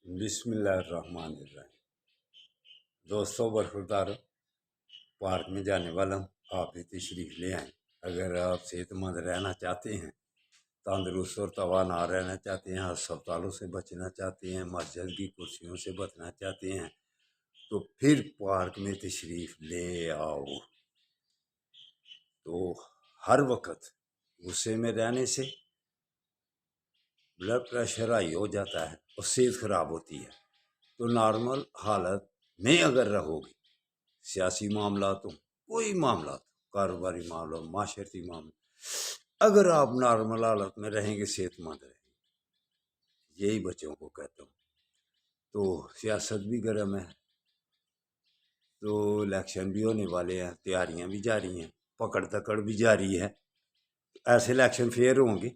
بسم اللہ الرحمن الرحیم۔ دوستوں برخوردار پارک میں جانے والا ہوں، آپ بھی تشریف لے آئیں۔ اگر آپ صحت مند رہنا چاہتے ہیں، تندرست اور توانا رہنا چاہتے ہیں، ہسپتالوں سے بچنا چاہتے ہیں، مسجد کی کرسیوں سے بچنا چاہتے ہیں، تو پھر پارک میں تشریف لے آؤ۔ تو ہر وقت غصے میں رہنے سے بلڈ پریشر ہائی ہو جاتا ہے اور صحت خراب ہوتی ہے۔ تو نارمل حالت میں اگر رہو گے، سیاسی معاملات ہوں، کوئی معاملات، کاروباری معاملہ، معاشرتی معاملہ، اگر آپ نارمل حالت میں رہیں گے، صحت مند رہیں گے، یہی بچوں کو کہتا ہوں۔ تو سیاست بھی گرم ہے، تو الیکشن بھی ہونے والے ہیں، تیاریاں بھی جاری ہیں، پکڑ دکڑ بھی جاری ہے۔ ایسے الیکشن فیئر ہوں گے۔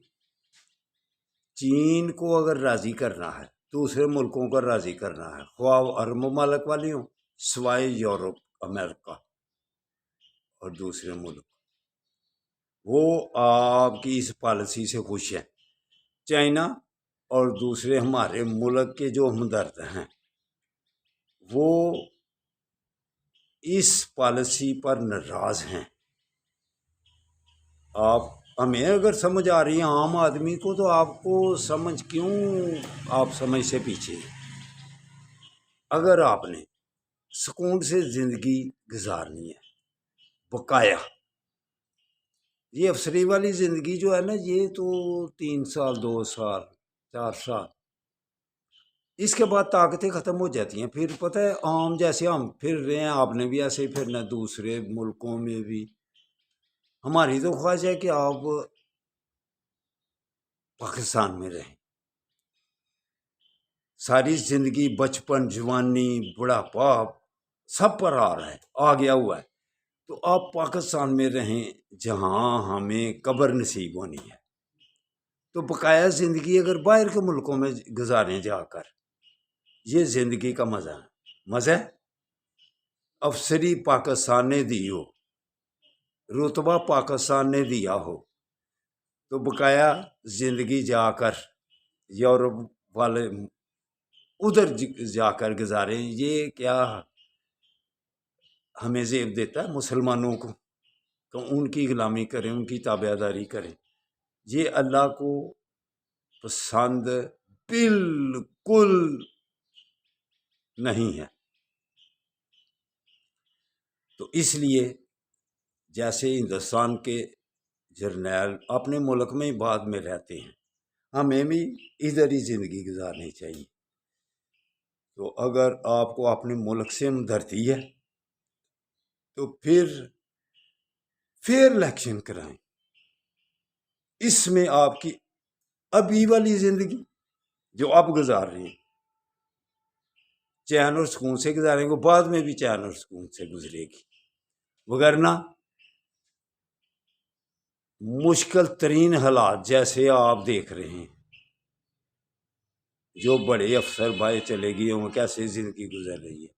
چین کو اگر راضی کرنا ہے، دوسرے ملکوں کو راضی کرنا ہے، خواہ عرب ممالک والی ہوں، سوائے یورپ، امریکہ اور دوسرے ملک، وہ آپ کی اس پالیسی سے خوش ہیں۔ چائنا اور دوسرے ہمارے ملک کے جو ہمدرد ہیں، وہ اس پالیسی پر ناراض ہیں۔ آپ ہمیں اگر سمجھ آ رہی ہے عام آدمی کو، تو آپ کو سمجھ کیوں، آپ سمجھ سے پیچھے ہیں۔ اگر آپ نے سکون سے زندگی گزارنی ہے، بقایا، یہ افسری والی زندگی جو ہے نا، یہ تو 3 سال 2 سال 4 سال، اس کے بعد طاقتیں ختم ہو جاتی ہیں۔ پھر پتہ ہے عام جیسے ہم پھر رہے ہیں، آپ نے بھی ایسے ہی پھرنا، دوسرے ملکوں میں بھی۔ ہماری تو خواہش ہے کہ آپ پاکستان میں رہیں، ساری زندگی، بچپن، جوانی، بڑھاپا سب پر آ رہا ہے، آ گیا ہوا ہے۔ تو آپ پاکستان میں رہیں جہاں ہمیں قبر نصیب ہونی ہے۔ تو بقایا زندگی اگر باہر کے ملکوں میں گزاریں جا کر، یہ زندگی کا مزہ ہے۔ مزہ افسری پاکستان نے دی ہو، رتبہ پاکستان نے دیا ہو، تو بقایا زندگی جا کر یورپ والے ادھر جا کر گزاریں۔ یہ کیا ہمیں زیب دیتا ہے مسلمانوں کو، تو ان کی غلامی کریں، ان کی تابع داری کریں؟ یہ اللہ کو پسند بالکل نہیں ہے۔ تو اس لیے جیسے ہندوستان کے جرنیل اپنے ملک میں ہی بعد میں رہتے ہیں، ہمیں بھی ادھر ہی زندگی گزارنی چاہیے۔ تو اگر آپ کو اپنے ملک سے ہمدردی ہے، تو پھر الیکشن کرائیں۔ اس میں آپ کی ابھی والی زندگی جو آپ گزار رہے ہیں، چین اور سکون سے گزاریں گے، بعد میں بھی چین اور سکون سے گزرے گی، وگرنہ مشکل ترین حالات جیسے آپ دیکھ رہے ہیں، جو بڑے افسر بھائی چلے گئے ہوں، کیسے زندگی گزر رہی ہے۔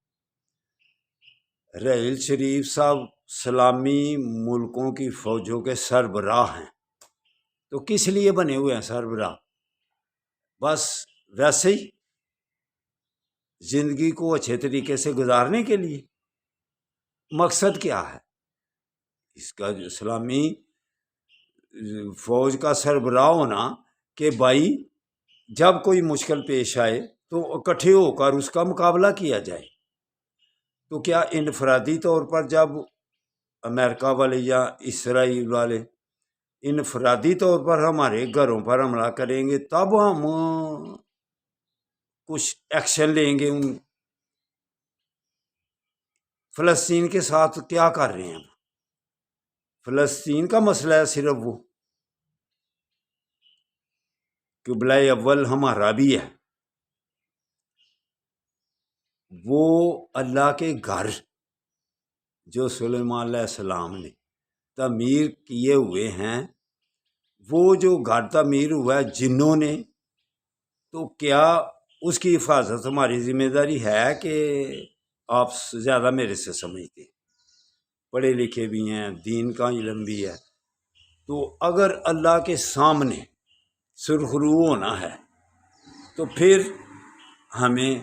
رحیل شریف صاحب اسلامی ملکوں کی فوجوں کے سربراہ ہیں، تو کس لیے بنے ہوئے ہیں سربراہ؟ بس ویسے ہی زندگی کو اچھے طریقے سے گزارنے کے لیے۔ مقصد کیا ہے اس کا؟ جو اسلامی فوج کا سربراہ ہونا کہ بھائی جب کوئی مشکل پیش آئے تو اکٹھے ہو کر اس کا مقابلہ کیا جائے۔ تو کیا انفرادی طور پر جب امریکہ والے یا اسرائیل والے انفرادی طور پر ہمارے گھروں پر حملہ کریں گے، تب ہم کچھ ایکشن لیں گے؟ ان فلسطین کے ساتھ کیا کر رہے ہیں؟ فلسطین کا مسئلہ ہے صرف وہ، قبلہ اول ہمارا بھی ہے، وہ اللہ کے گھر جو سلیمان علیہ السلام نے تعمیر کیے ہوئے ہیں، وہ جو گھر تعمیر ہوا ہے جنوں نے، تو کیا اس کی حفاظت ہماری ذمہ داری ہے؟ کہ آپ زیادہ میرے سے سمجھتے ہیں، پڑھے لکھے بھی ہیں، دین کا علم بھی ہے۔ تو اگر اللہ کے سامنے سرخرو ہونا ہے، تو پھر ہمیں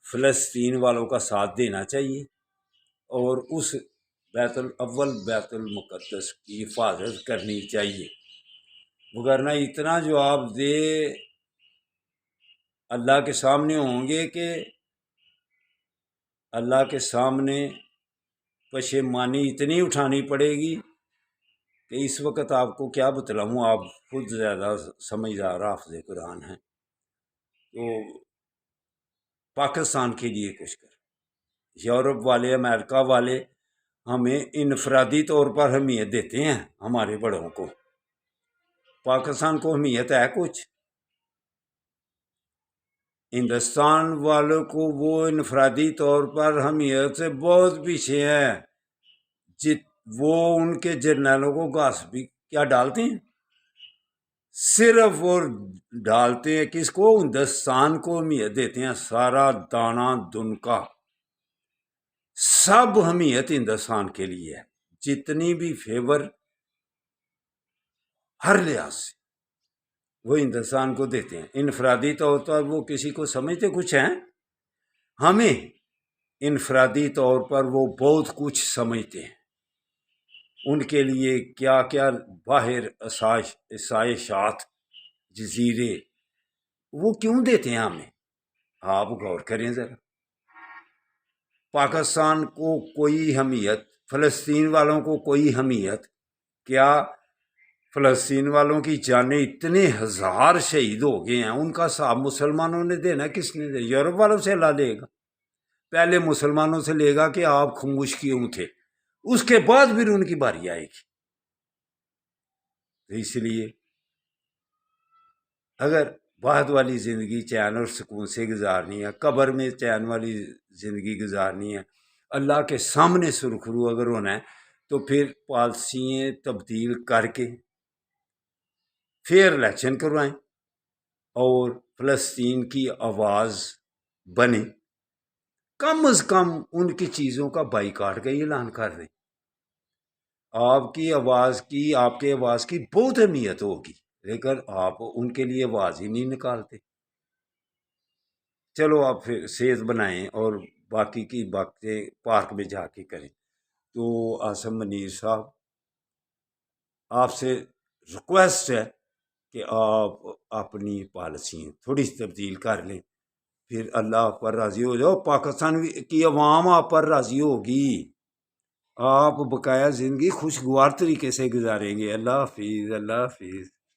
فلسطین والوں کا ساتھ دینا چاہیے اور اس بیت المقدس کی حفاظت کرنی چاہیے، وگرنہ اتنا جواب دے اللہ کے سامنے ہوں گے کہ اللہ کے سامنے پشیمانی اتنی اٹھانی پڑے گی کہ اس وقت آپ کو کیا بتلاؤں، آپ خود زیادہ سمجھدار حافظ قرآن ہیں۔ تو پاکستان کے لیے کچھ کر، یورپ والے امریکہ والے ہمیں انفرادی طور پر اہمیت دیتے ہیں، ہمارے بڑوں کو، پاکستان کو اہمیت ہے کچھ؟ ہندوستان والوں کو وہ انفرادی طور پر اہمیت سے بہت پیچھے ہیں، وہ ان کے جرنیلوں کو گھاس بھی کیا ڈالتے ہیں، صرف وہ ڈالتے ہیں کس کو؟ ہندوستان کو اہمیت دیتے ہیں، سارا دانہ دنکا سب اہمیت ہندوستان کے لیے ہے، جتنی بھی فیور ہر لحاظ سے وہ ہندوستان کو دیتے ہیں۔ انفرادی طور پر وہ کسی کو سمجھتے کچھ ہیں؟ ہمیں انفرادی طور پر وہ بہت کچھ سمجھتے ہیں، ان کے لیے کیا کیا باہر آسائشات جزیرے وہ کیوں دیتے ہیں ہمیں؟ آپ غور کریں ذرا، پاکستان کو کوئی اہمیت، فلسطین والوں کو کوئی اہمیت کیا؟ فلسطین والوں کی جانیں اتنے ہزار شہید ہو گئے ہیں، ان کا حساب مسلمانوں نے دینا، کس نے دینا؟ یورپ والوں سے اللہ لے گا، پہلے مسلمانوں سے لے گا کہ آپ خاموش کیوں تھے، اس کے بعد پھر ان کی باری آئے گی۔ تو اس لیے اگر بعد والی زندگی چین اور سکون سے گزارنی ہے، قبر میں چین والی زندگی گزارنی ہے، اللہ کے سامنے سرخرو اگر ہونا ہے، تو پھر پالیسیاں تبدیل کر کے پھر الیکشن کروائیں اور فلسطین کی آواز بنے، کم از کم ان کی چیزوں کا بائیکاٹ کا اعلان کر دیں۔ آپ کی آواز کی بہت اہمیت ہوگی، لیکن آپ ان کے لیے آواز ہی نہیں نکالتے۔ چلو آپ پھر صحت بنائیں اور باقی کی باتیں پارک میں جا کے کریں۔ تو عاصم منیر صاحب، آپ سے ریکویسٹ ہے کہ آپ اپنی پالیسی تھوڑی سی تبدیل کر لیں، پھر اللہ آپ پر راضی ہو جاؤ، پاکستان کی عوام آپ پر راضی ہوگی، آپ بقایا زندگی خوشگوار طریقے سے گزاریں گے۔ اللہ حافظ، اللہ حافظ۔